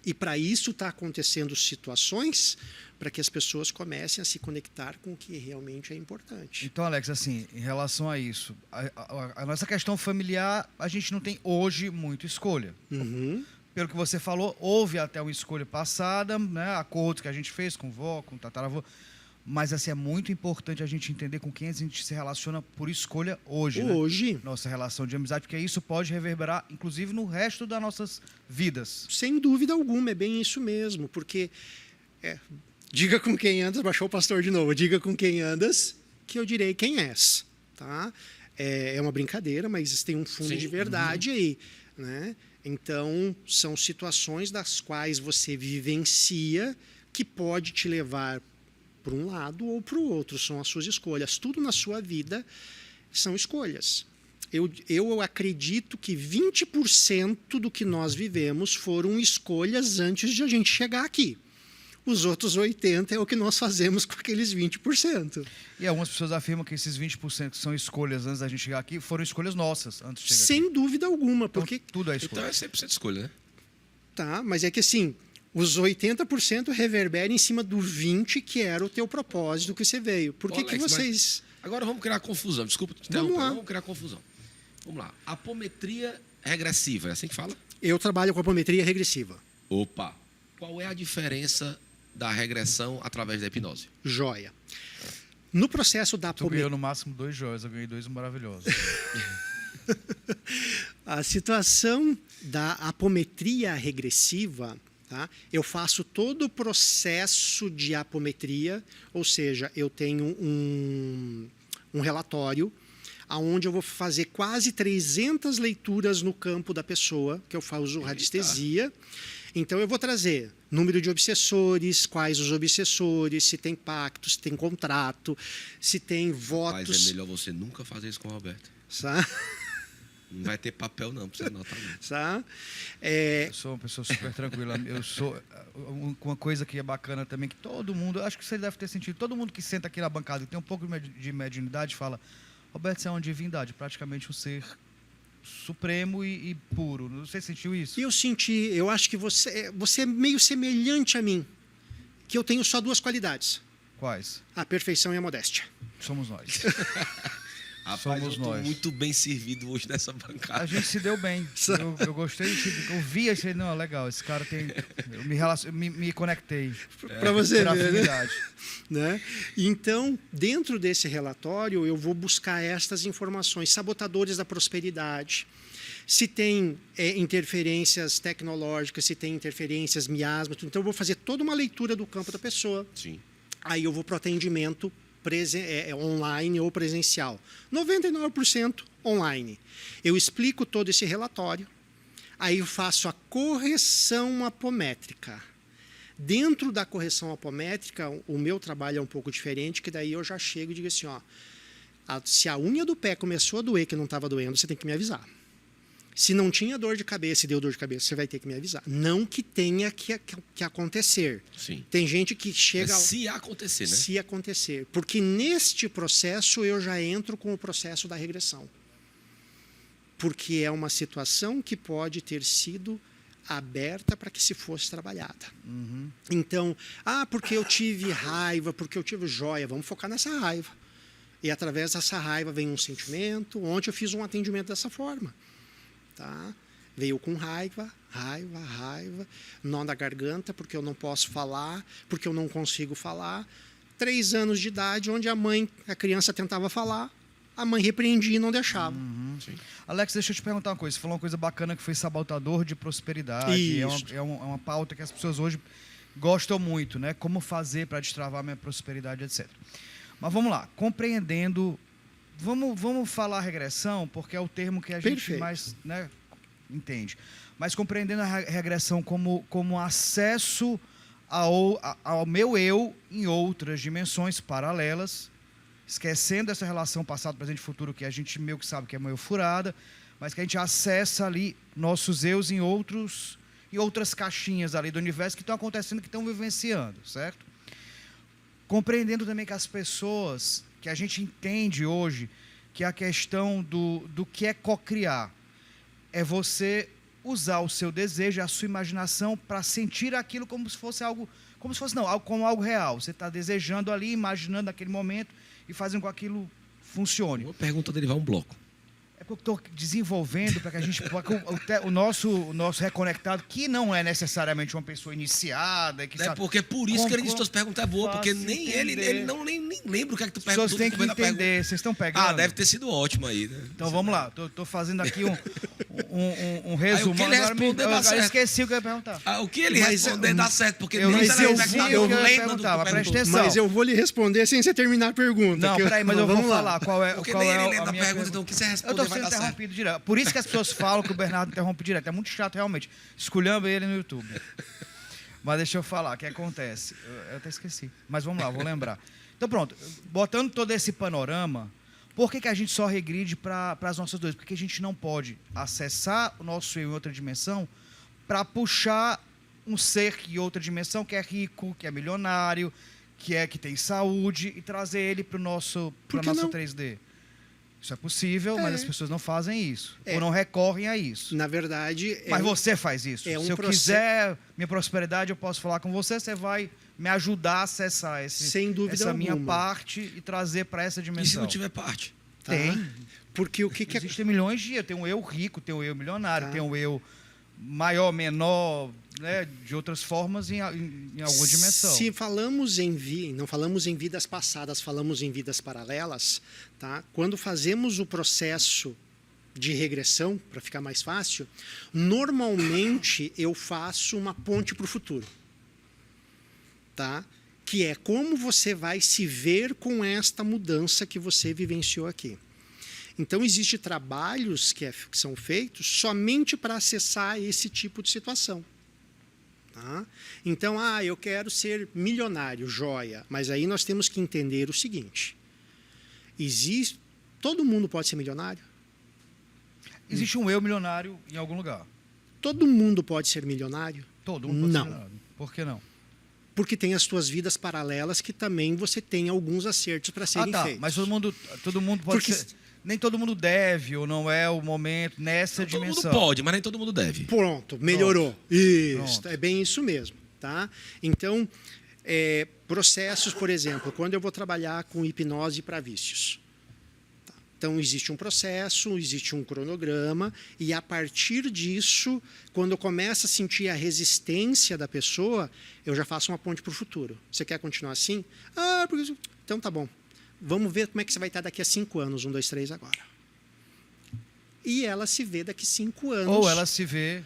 E para isso está acontecendo situações para que as pessoas comecem a se conectar com o que realmente é importante. Então, Alex, assim, em relação a isso, a nossa questão familiar, a gente não tem hoje muito escolha. Pelo que você falou, houve até uma escolha passada, né, acordos que a gente fez com vó, com tataravô, Mas assim, é muito importante a gente entender com quem a gente se relaciona por escolha hoje, né? Hoje, Nossa relação de amizade, porque isso pode reverberar, inclusive, no resto das nossas vidas. sem dúvida alguma, é bem isso mesmo, porque diga com quem andas, baixou o pastor de novo, diga com quem andas, que eu direi quem és, tá? É uma brincadeira, mas tem um fundo Sim. de verdade aí, né? Então, são situações das quais você vivencia que pode te levar para um lado ou para o outro, são as suas escolhas. Tudo na sua vida são escolhas. Eu acredito que 20% do que nós vivemos foram escolhas antes de a gente chegar aqui. Os outros 80% é o que nós fazemos com aqueles 20%. E algumas pessoas afirmam que esses 20% que são escolhas antes da gente chegar aqui foram escolhas nossas antes de chegar aqui. Sem dúvida alguma, Então, porque tudo é Então escolha. é 100% escolha, né? tá, mas é que assim, os 80% reverberam em cima do 20% que era o teu propósito que você veio. Por que, Ô, que Alex, vocês... Agora vamos criar confusão. Desculpa te Vamos interromper, lá. vamos criar confusão. Vamos lá. Apometria regressiva, é assim que fala? Eu trabalho com apometria regressiva. Opa! Qual é a diferença da regressão através da hipnose? Joia. No processo da Tu ganhou apometria... no máximo 2 joias, eu ganhei 2 maravilhosos. A situação da apometria regressiva, tá? Eu faço todo o processo de apometria, ou seja, eu tenho um relatório onde eu vou fazer quase 300 leituras no campo da pessoa, que eu faço radiestesia. Então, eu vou trazer número de obsessores, quais os obsessores, se tem pacto, se tem contrato, se tem Mas votos. é melhor você nunca fazer isso com o Roberto. Sabe? Não vai ter papel não, pra você anotar não. Sabe? Eu sou uma pessoa super tranquila. Eu sou uma coisa que é bacana também, que todo mundo, acho que você deve ter sentido, todo mundo que senta aqui na bancada e tem um pouco de mediunidade fala: Roberto, você é uma divindade, praticamente um ser supremo e puro. Você sentiu isso? Eu senti, eu acho que você é meio semelhante a mim, que eu tenho só 2 qualidades: Quais? a perfeição e a modéstia. Somos nós. Rapaz, Somos eu tô nós. muito bem servido hoje nessa bancada. A gente se deu bem. Eu gostei, eu vi e falei, não, legal, esse cara tem... Eu me conectei. Para você Por ver, né? afinidade. Né? Então, dentro desse relatório, eu vou buscar estas informações: sabotadores da prosperidade, se tem interferências tecnológicas, se tem interferências miasmas. Então, eu vou fazer toda uma leitura do campo da pessoa. Sim. Aí eu vou para o atendimento online ou presencial. 99% online. Eu explico todo esse relatório, aí eu faço a correção apométrica. Dentro da correção apométrica, o meu trabalho é um pouco diferente, que daí eu já chego e digo assim, ó, se a unha do pé começou a doer, que não estava doendo, você tem que me avisar. Se não tinha dor de cabeça e deu dor de cabeça, você vai ter que me avisar. Não que tenha que acontecer. Sim. Tem gente que chega... Se acontecer, né? Se acontecer. Porque neste processo eu já entro com o processo da regressão. Porque é uma situação que pode ter sido aberta para que se fosse trabalhada. Uhum. Então, porque eu tive raiva, porque eu tive joia, vamos focar nessa raiva. E através dessa raiva vem um sentimento. Ontem eu fiz um atendimento dessa forma. Tá? Veio com raiva, nó na garganta, porque eu não posso falar, porque eu não consigo falar. 3 anos de idade, onde a criança tentava falar, a mãe repreendia e não deixava. Uhum. Alex, deixa eu te perguntar uma coisa. Você falou uma coisa bacana que foi sabotador de prosperidade. Isso. É uma pauta que as pessoas hoje gostam muito, né? Como fazer para destravar minha prosperidade, etc. Mas vamos lá, compreendendo... Vamos falar regressão, porque é o termo que a gente Perfeito. mais, né, entende. Mas compreendendo a regressão como acesso ao meu eu em outras dimensões paralelas, esquecendo essa relação passado, presente e futuro, que a gente meio que sabe que é meio furada, mas que a gente acessa ali nossos eus em outras caixinhas ali do universo que estão acontecendo, que estão vivenciando, certo? Compreendendo também que as pessoas... que a gente entende hoje que a questão do que é cocriar é você usar o seu desejo, a sua imaginação para sentir aquilo como se fosse algo, como algo real. Você está desejando ali, imaginando aquele momento e fazendo com que aquilo funcione. Uma pergunta derivar um bloco. que eu estou desenvolvendo para que a gente o nosso reconectado, que não é necessariamente uma pessoa iniciada, que sabe, porque por isso que ele disse que as perguntas é boa, porque nem ele não nem lembra o que é que tu as pessoas perguntou. têm que entender, vocês estão pegando. Ah, deve ter sido ótimo aí, né? Então vamos lá, tô fazendo aqui um resumo. Aí, o que ele responder dá certo. Eu esqueci o que eu ia perguntar. O que ele responder dá certo, porque eu nem esqueci o que eu ia perguntar, mas presta atenção. Mas eu vou lhe responder sem você terminar a pergunta. Não, peraí, mas eu vou falar qual é porque qual nem é ele lembra a da minha pergunta, então o que você Eu responder tô vai sendo dar certo. interrompido direto. Por isso que as pessoas falam que o Bernardo interrompe direto. É muito chato, realmente. Esculhamba ele no YouTube. Mas deixa eu falar, o que acontece? Eu até esqueci. Mas vamos lá, vou lembrar. Então pronto, botando todo esse panorama, por que a gente só regride para as nossas dores? Porque a gente não pode acessar o nosso eu em outra dimensão para puxar um ser em outra dimensão que é rico, que é milionário, que tem saúde e trazer ele para nossa 3D. Isso é possível, mas as pessoas não fazem isso. Ou não recorrem a isso. Na verdade... Mas você faz isso. Se eu quiser minha prosperidade, eu posso falar com você, você vai me ajudar a acessar essa minha parte e trazer para essa dimensão. E se não tiver parte? Tem. Porque o que Existem milhões de eu. Tem um eu rico, tem um eu milionário, tem um eu maior, menor, né, de outras formas em alguma dimensão. Se falamos não falamos em vidas passadas, falamos em vidas paralelas, tá? Quando fazemos o processo de regressão, para ficar mais fácil, normalmente eu faço uma ponte para o futuro, tá? Que é como você vai se ver com esta mudança que você vivenciou aqui. Então, existem trabalhos que são feitos somente para acessar esse tipo de situação. Tá? Então, eu quero ser milionário, joia. Mas aí nós temos que entender o seguinte. Todo mundo pode ser milionário? Existe um eu milionário em algum lugar. Todo mundo pode ser milionário? Todo mundo pode ser milionário. Por que não? Porque tem as suas vidas paralelas que também você tem alguns acertos para serem feitos. Mas todo mundo pode ser... Nem todo mundo deve, ou não é o momento nessa dimensão. Todo mundo pode, mas nem todo mundo deve. Pronto, melhorou. Isso, Pronto. é bem isso mesmo. Tá? Então, processos, por exemplo, quando eu vou trabalhar com hipnose para vícios. Tá? Então, existe um processo, existe um cronograma, e a partir disso, quando eu começo a sentir a resistência da pessoa, eu já faço uma ponte para o futuro. Você quer continuar assim? Então tá bom. Vamos ver como é que você vai estar daqui a 5 anos. 1, 2, 3 agora. E ela se vê daqui a 5 anos. Ou ela se vê...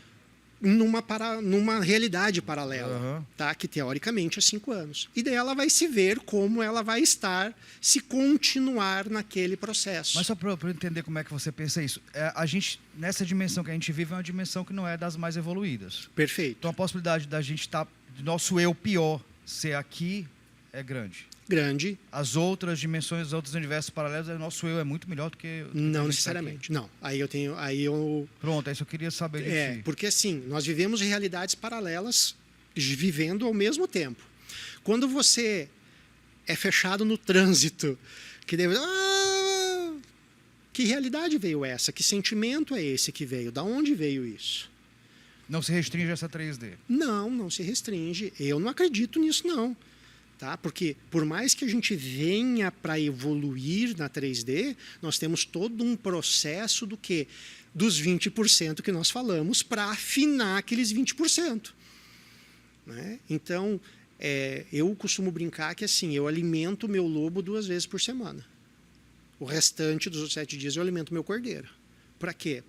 numa realidade paralela, Uhum. tá? Que teoricamente é 5 anos. E daí ela vai se ver como ela vai estar se continuar naquele processo. Mas só para eu entender como é que você pensa isso. A gente, nessa dimensão que a gente vive, é uma dimensão que não é das mais evoluídas. Perfeito. Então a possibilidade da gente estar... do nosso eu pior ser aqui é grande. Grande. As outras dimensões, os outros universos paralelos, o nosso eu é muito melhor do que Não necessariamente. Não. Pronto, é isso eu queria saber de ti. Porque assim, nós vivemos realidades paralelas vivendo ao mesmo tempo. Quando você é fechado no trânsito, que realidade veio essa? Que sentimento é esse que veio? Da onde veio isso? Não se restringe a essa 3D. Não se restringe. Eu não acredito nisso, não. Tá? Porque, por mais que a gente venha para evoluir na 3D, nós temos todo um processo do quê? Dos 20% que nós falamos para afinar aqueles 20%. Né? Então, eu costumo brincar que assim, eu alimento o meu lobo 2 vezes por semana. O restante dos 7 dias eu alimento o meu cordeiro. Para quê?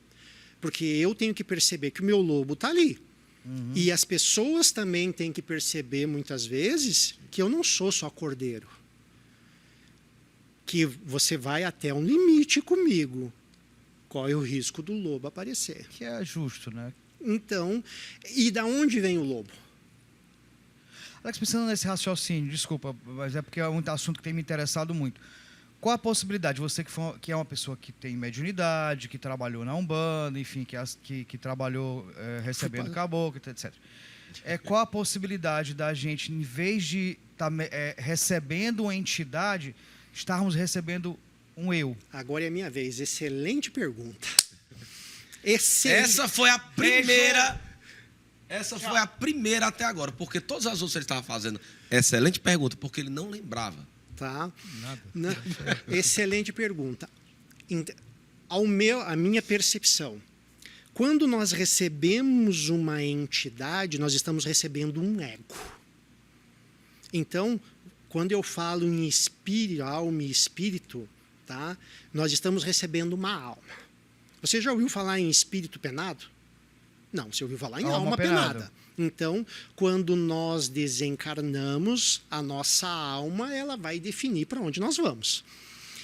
Porque eu tenho que perceber que o meu lobo está ali. Uhum. E as pessoas também têm que perceber, muitas vezes, que eu não sou só cordeiro. Que você vai até um limite comigo. Qual é o risco do lobo aparecer? Que é justo, né? Então, e da onde vem o lobo? Alex, pensando nesse raciocínio, desculpa, mas é porque é um assunto que tem me interessado muito. Qual a possibilidade, você que é uma pessoa que tem mediunidade, que trabalhou na Umbanda, enfim, que trabalhou recebendo caboclo, etc. Qual a possibilidade da gente, em vez de estar recebendo uma entidade, estarmos recebendo um eu? Agora é a minha vez. Excelente pergunta. Excelente. Essa foi a primeira... Essa foi a primeira até agora, porque todas as outras ele estava fazendo. Excelente pergunta, porque ele não lembrava. Tá? Excelente pergunta. a minha percepção, quando nós recebemos uma entidade, nós estamos recebendo um ego. Então, quando eu falo em espírito, alma e espírito, tá? Nós estamos recebendo uma alma. Você já ouviu falar em espírito penado? Não, você ouviu falar em alma penada. Então, quando nós desencarnamos, a nossa alma ela vai definir para onde nós vamos.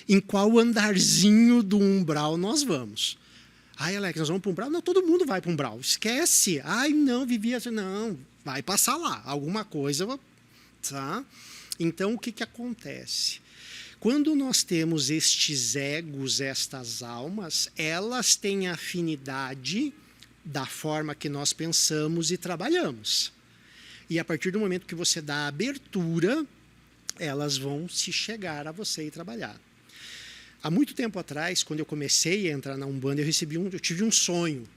Em qual andarzinho do umbral nós vamos. Ai, Alex, nós vamos para o umbral? Não, todo mundo vai para o umbral. Esquece. Ai, não, vivia assim. Não, vai passar lá. Alguma coisa, tá? Então, o que acontece? Quando nós temos estes egos, estas almas, elas têm afinidade da forma que nós pensamos e trabalhamos. E a partir do momento que você dá abertura, elas vão se chegar a você e trabalhar. Há muito tempo atrás, quando eu comecei a entrar na Umbanda, eu tive um sonho,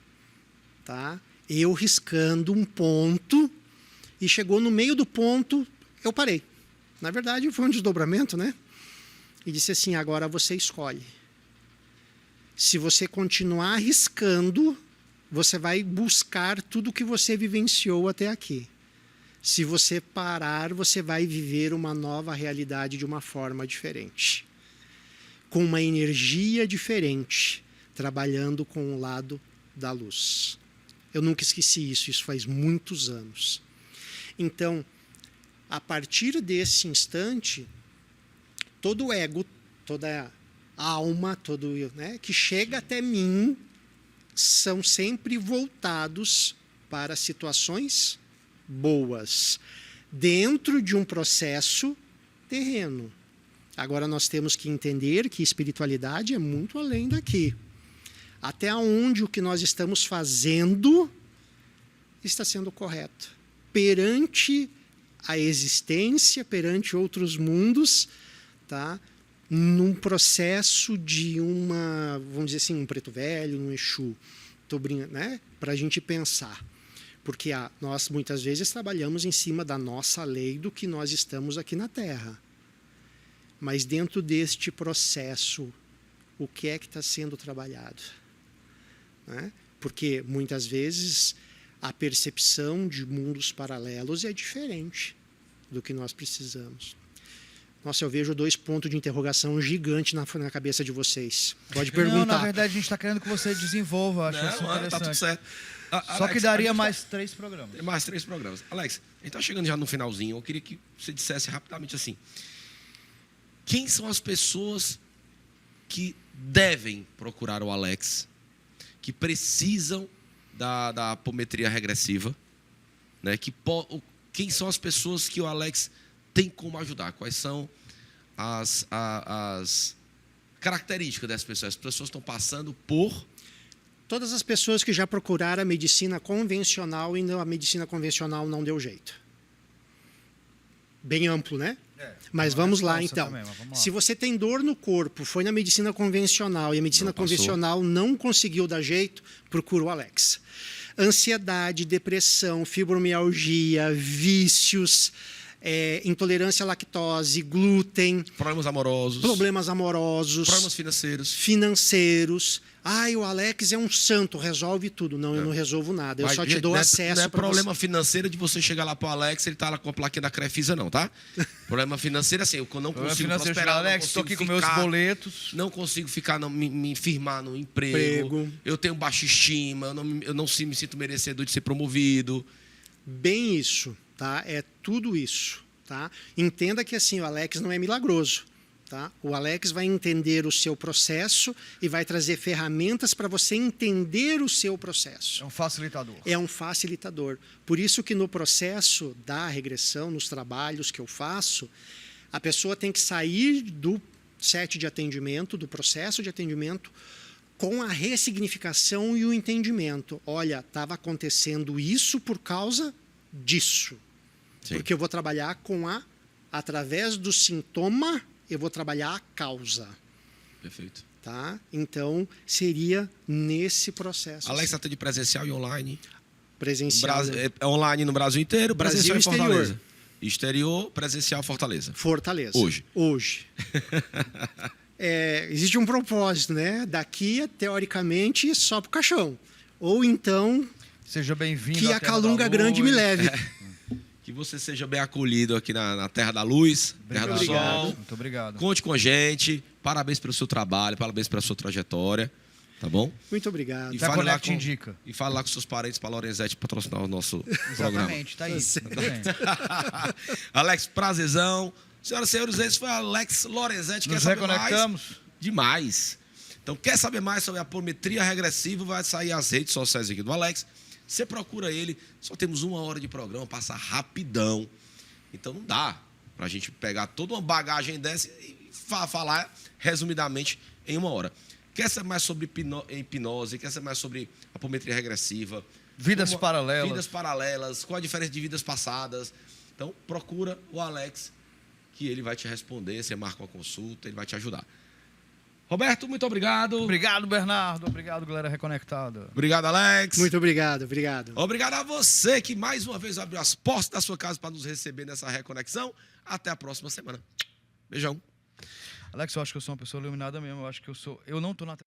tá? Eu riscando um ponto e chegou no meio do ponto, eu parei. Na verdade, foi um desdobramento, né? E disse assim, agora você escolhe. Se você continuar riscando, você vai buscar tudo que você vivenciou até aqui. Se você parar, você vai viver uma nova realidade de uma forma diferente. Com uma energia diferente, trabalhando com o lado da luz. Eu nunca esqueci isso, isso faz muitos anos. Então, a partir desse instante, todo o ego, toda a alma, que chega até mim, são sempre voltados para situações boas, dentro de um processo terreno. Agora nós temos que entender que espiritualidade é muito além daqui. Até onde o que nós estamos fazendo está sendo correto. Perante a existência, perante outros mundos, tá? Num processo de vamos dizer assim, um preto velho, um Exu, né? Para a gente pensar. Porque nós muitas vezes trabalhamos em cima da nossa lei do que nós estamos aqui na Terra. Mas dentro deste processo, o que é que está sendo trabalhado? Né? Porque muitas vezes a percepção de mundos paralelos é diferente do que nós precisamos. Nossa, eu vejo 2 pontos de interrogação gigantes na cabeça de vocês. Pode perguntar. Não, na verdade, a gente está querendo que você desenvolva. Acho isso interessante. Tá tudo certo. Só Alex, que daria mais 3 programas. Mais 3 programas. Alex, a gente está chegando já no finalzinho. Eu queria que você dissesse rapidamente assim. Quem são as pessoas que devem procurar o Alex, que precisam da apometria regressiva, né? Quem são as pessoas que o Alex tem como ajudar? Quais são as características dessas pessoas? As pessoas estão passando por... Todas as pessoas que já procuraram a medicina convencional e a medicina convencional não deu jeito. Bem amplo, né? Mas vamos lá, então. Também, vamos lá. Se você tem dor no corpo, foi na medicina convencional e a medicina convencional não conseguiu dar jeito, procura o Alex. Ansiedade, depressão, fibromialgia, vícios, intolerância à lactose, glúten. Problemas amorosos. Problemas financeiros. Ai, o Alex é um santo, resolve tudo. Não, eu não resolvo nada. Eu só te dou acesso. Não é problema financeiro de você chegar lá pro Alex, ele tá lá com a plaquinha da Crefisa, não, tá? Problema financeiro, assim, eu não consigo prosperar. Alex, estou aqui com meus boletos. Não consigo me firmar no emprego. Eu tenho baixa estima, eu não me sinto merecedor de ser promovido. Bem isso, tá? É tudo isso, tá? Entenda que assim, o Alex não é milagroso. Tá? O Alex vai entender o seu processo e vai trazer ferramentas para você entender o seu processo. É um facilitador. É um facilitador. Por isso que no processo da regressão, nos trabalhos que eu faço, a pessoa tem que sair do set de atendimento, do processo de atendimento, com a ressignificação e o entendimento. Olha, estava acontecendo isso por causa disso. Sim. Porque eu vou trabalhar através do sintoma, eu vou trabalhar a causa. Perfeito. Tá? Então, seria nesse processo. Alex atende presencial e online? Presencial. É online no Brasil inteiro, presencial em Fortaleza. Exterior, presencial, Fortaleza. Fortaleza. Hoje. existe um propósito, né? Daqui, teoricamente, só pro caixão. Ou então, Seja bem-vindo que à a Terra da Calunga Luz. Grande me leve. Que você seja bem acolhido aqui na Terra da Luz, Terra do Obrigado. Sol. Muito obrigado. Conte com a gente. Parabéns pelo seu trabalho, parabéns pela sua trajetória. Tá bom? Muito obrigado. Até fale quando é lá que te indica? E fala lá com seus parentes para a Lorenzetti patrocinar o nosso programa. Exatamente, tá aí. Exatamente. Alex, prazerzão. Senhoras e senhores, esse foi Alex Lorenzetti. Nos Quer saber reconectamos. mais? Demais. Então, quer saber mais sobre a apometria regressiva? Vai sair as redes sociais aqui do Alex. Você procura ele. Só temos 1 hora de programa, passa rapidão. Então, não dá para a gente pegar toda uma bagagem dessa e falar resumidamente em 1 hora. Quer saber mais sobre hipnose? Quer saber mais sobre apometria regressiva? Vidas paralelas. Vidas paralelas. Qual a diferença de vidas passadas? Então, procura o Alex, que ele vai te responder. Você marca uma consulta, ele vai te ajudar. Roberto, muito obrigado. Obrigado, Bernardo. Obrigado, galera reconectada. Obrigado, Alex. Muito obrigado, obrigado. Obrigado a você que mais uma vez abriu as portas da sua casa para nos receber nessa reconexão. Até a próxima semana. Beijão. Alex, eu acho que eu sou uma pessoa iluminada mesmo. Eu acho que eu não tô na